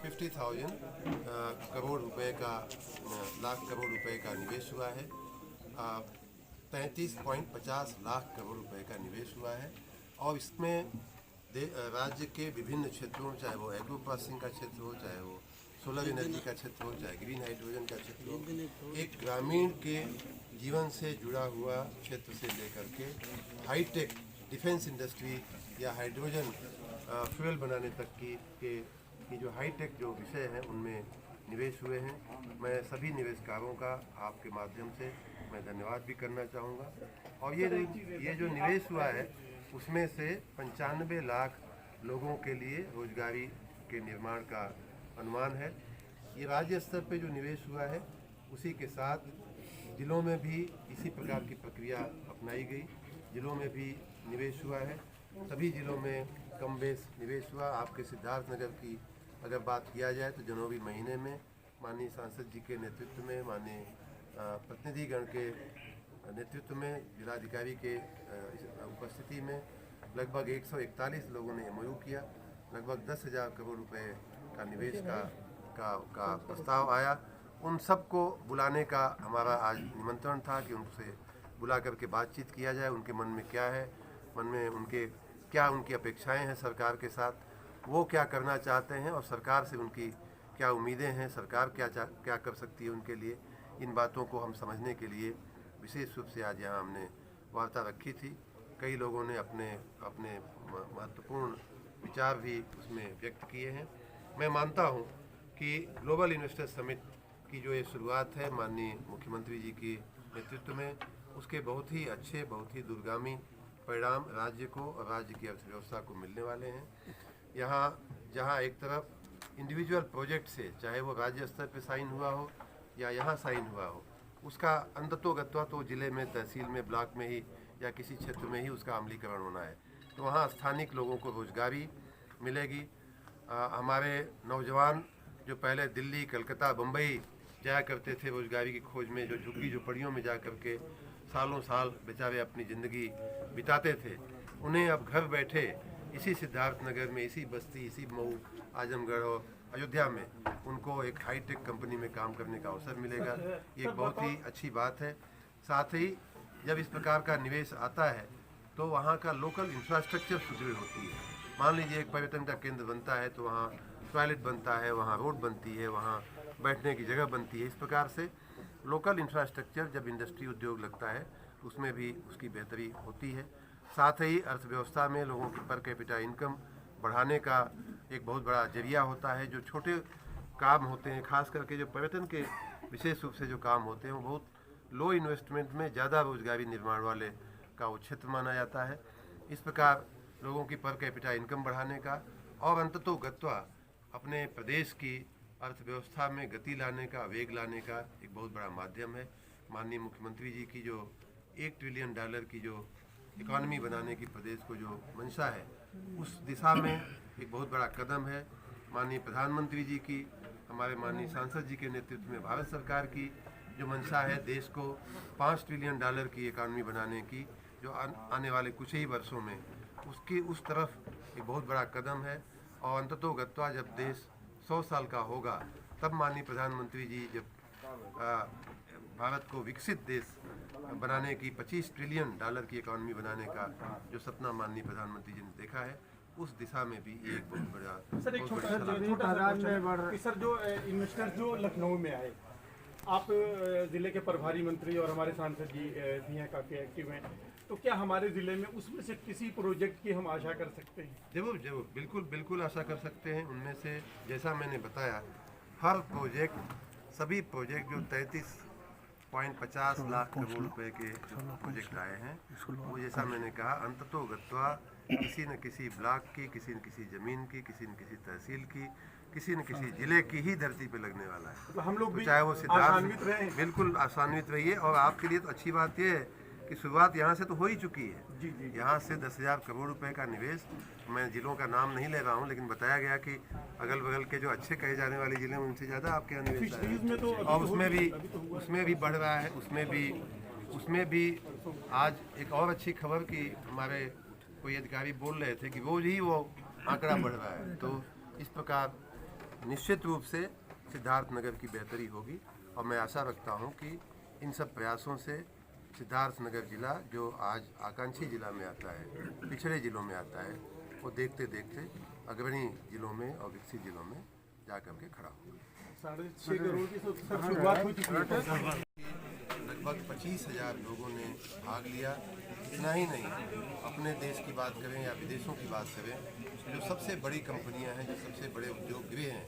50,000 करोड़ रुपए का लाख करोड़ रुपए का निवेश हुआ है। 33.50 लाख करोड़ रुपए का निवेश हुआ है और इसमें राज्य के विभिन्न क्षेत्रों, चाहे वो एग्रो प्रोसेसिंग का क्षेत्र हो, चाहे वो सोलर एनर्जी का क्षेत्र हो, चाहे ग्रीन हाइड्रोजन का क्षेत्र हो, एक ग्रामीण के जीवन से जुड़ा हुआ क्षेत्र से लेकर के हाईटेक डिफेंस इंडस्ट्री या हाइड्रोजन फ्यूल बनाने तक की जो हाईटेक जो विषय हैं उनमें निवेश हुए हैं। मैं सभी निवेशकारों का आपके माध्यम से मैं धन्यवाद भी करना चाहूँगा। और ये जो निवेश हुआ है उसमें से 95 लाख लोगों के लिए रोजगारी के निर्माण का अनुमान है। ये राज्य स्तर पे जो निवेश हुआ है उसी के साथ जिलों में भी इसी प्रकार की प्रक्रिया अपनाई गई। जिलों में भी निवेश हुआ है, सभी जिलों में कम बेस निवेश हुआ। आपके सिद्धार्थनगर की अगर बात किया जाए तो जनवरी महीने में माननीय सांसद जी के नेतृत्व में, माननीय प्रतिनिधिगण के नेतृत्व में, जिलाधिकारी के उपस्थिति में लगभग 141 लोगों ने MOU किया। लगभग 10,000 करोड़ रुपए का निवेश का प्रस्ताव आया। उन सबको बुलाने का हमारा आज निमंत्रण था कि उनसे बुला करके बातचीत किया जाए, उनके मन में क्या है, मन में उनकी अपेक्षाएं हैं सरकार के साथ, वो क्या करना चाहते हैं और सरकार से उनकी क्या उम्मीदें हैं, सरकार क्या कर सकती है उनके लिए। इन बातों को हम समझने के लिए विशेष रूप से आज यहाँ हमने वार्ता रखी थी। कई लोगों ने अपने महत्वपूर्ण विचार भी उसमें व्यक्त किए हैं। मैं मानता हूँ कि ग्लोबल इन्वेस्टर समिट की जो ये शुरुआत है माननीय मुख्यमंत्री जी की नेतृत्व में, उसके बहुत ही अच्छे, बहुत ही दूरगामी परिणाम राज्य को और राज्य की अर्थव्यवस्था को मिलने वाले हैं। यहाँ जहाँ एक तरफ इंडिविजुअल प्रोजेक्ट से, चाहे वो राज्य स्तर पे साइन हुआ हो या यहाँ साइन हुआ हो, उसका अंततोगत्वा तो जिले में, तहसील में, ब्लॉक में ही या किसी क्षेत्र में ही उसका अमलीकरण होना है। तो वहाँ स्थानिक लोगों को रोजगारी मिलेगी। हमारे नौजवान जो पहले दिल्ली, कलकत्ता, बम्बई जाया करते थे रोजगारी की खोज में, जो झुग्गी झोपड़ियों में जा करके सालों साल बेचारे अपनी ज़िंदगी बिताते थे, उन्हें अब घर बैठे इसी सिद्धार्थनगर में, इसी बस्ती, इसी मऊ, आजमगढ़ और अयोध्या में उनको एक हाईटेक कंपनी में काम करने का अवसर मिलेगा। ये एक बहुत ही अच्छी बात है। साथ ही जब इस प्रकार का निवेश आता है तो वहाँ का लोकल इंफ्रास्ट्रक्चर सुदृढ़ होती है। मान लीजिए एक पर्यटन का केंद्र बनता है तो वहाँ टॉयलेट बनता है, वहाँ रोड बनती है, वहाँ बैठने की जगह बनती है। इस प्रकार से लोकल इंफ्रास्ट्रक्चर जब इंडस्ट्री उद्योग लगता है उसमें भी उसकी बेहतरी होती है। साथ ही अर्थव्यवस्था में लोगों की पर कैपिटा इनकम बढ़ाने का एक बहुत बड़ा जरिया होता है। जो छोटे काम होते हैं, खास करके जो पर्यटन के विशेष रूप से जो काम होते हैं, वो बहुत लो इन्वेस्टमेंट में ज़्यादा रोजगारी निर्माण वाले का वो क्षेत्र माना जाता है। इस प्रकार लोगों की पर कैपिटा इनकम बढ़ाने का और अंततोगत्वा अपने प्रदेश की अर्थव्यवस्था में गति लाने का, वेग लाने का एक बहुत बड़ा माध्यम है। माननीय मुख्यमंत्री जी की जो $1 ट्रिलियन की जो इकॉनमी बनाने की प्रदेश को जो मंशा है, उस दिशा में एक बहुत बड़ा कदम है। माननीय प्रधानमंत्री जी की, हमारे माननीय सांसद जी के नेतृत्व में भारत सरकार की जो मंशा है देश को $5 ट्रिलियन की इकॉनमी बनाने की, जो आने वाले कुछ ही वर्षों में उसकी उस तरफ एक बहुत बड़ा कदम है। और अंततोगत्वा जब देश 100 साल का होगा तब माननीय प्रधानमंत्री जी जब भारत को विकसित देश बनाने की $25 ट्रिलियन की इकॉनमी बनाने का जो सपना माननीय प्रधानमंत्री जी ने देखा है, उस दिशा में भी ये एक बहुत बड़ा सर, एक छोटा सर, जो इन्वेस्टर्स जो लखनऊ में आए, आप ज़िले के प्रभारी मंत्री और हमारे सांसद जी भी हैं, काफ़ी एक्टिव हैं, तो क्या हमारे ज़िले में उसमें से किसी प्रोजेक्ट की हम आशा कर सकते हैं? जरूर जरूर, बिल्कुल आशा कर सकते हैं। उनमें से जैसा मैंने बताया, हर प्रोजेक्ट, सभी प्रोजेक्ट जो 33.50 लाख करोड़ रुपए के प्रोजेक्ट आए हैं, वो जैसा मैंने कहा अंततोगत्वा किसी न किसी ब्लॉक की, किसी न किसी ज़मीन की, किसी न किसी तहसील की, किसी न किसी जिले की ही धरती पे लगने वाला है। तो हम लोग तो चाहे वो सिद्धार्थ, बिल्कुल आसान्वित रहिए। और आपके लिए तो अच्छी बात यह है कि शुरुआत यहाँ से तो हो ही चुकी है। जी। यहाँ से 10,000 करोड़ रुपए का निवेश, मैं जिलों का नाम नहीं ले रहा हूँ, लेकिन बताया गया कि अगल बगल के जो अच्छे कहे जाने वाले जिले हैं उनसे ज़्यादा आपके यहाँ निवेश है। तो और उसमें भी बढ़ रहा है। उसमें भी आज एक और अच्छी खबर कि हमारे कोई अधिकारी बोल रहे थे कि रोज ही वो आंकड़ा बढ़ रहा है। तो इस प्रकार निश्चित रूप से सिद्धार्थनगर की बेहतरी होगी और मैं आशा रखता हूं कि इन सब प्रयासों से सिद्धार्थनगर जिला जो आज आकांक्षी जिला में आता है, पिछड़े जिलों में आता है, वो देखते देखते अग्रणी जिलों में और विकसित जिलों में जा करके खड़ा होगा। 6.5 करोड़ की शुरुआत हो चुकी है। लगभग 25,000 लोगों ने भाग लिया। इतना ही नहीं, अपने देश की बात करें या विदेशों की बात करें, जो सबसे बड़ी कंपनियां हैं, जो सबसे बड़े उद्योग गृह हैं,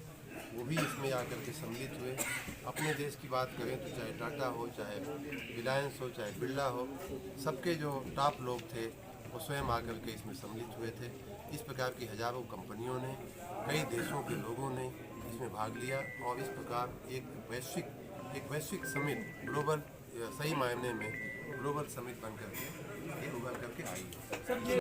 वो भी इसमें आकर के सम्मिलित हुए। अपने देश की बात करें तो चाहे टाटा हो, चाहे रिलायंस हो, चाहे बिरला हो, सबके जो टॉप लोग थे वो स्वयं आकर के इसमें सम्मिलित हुए थे। इस प्रकार की हजारों कंपनियों ने, कई देशों के लोगों ने इसमें भाग लिया और इस प्रकार एक वैश्विक समिट, ग्लोबल, सही मायने में ग्लोबल समिट बन करके ये उभर करके आई है।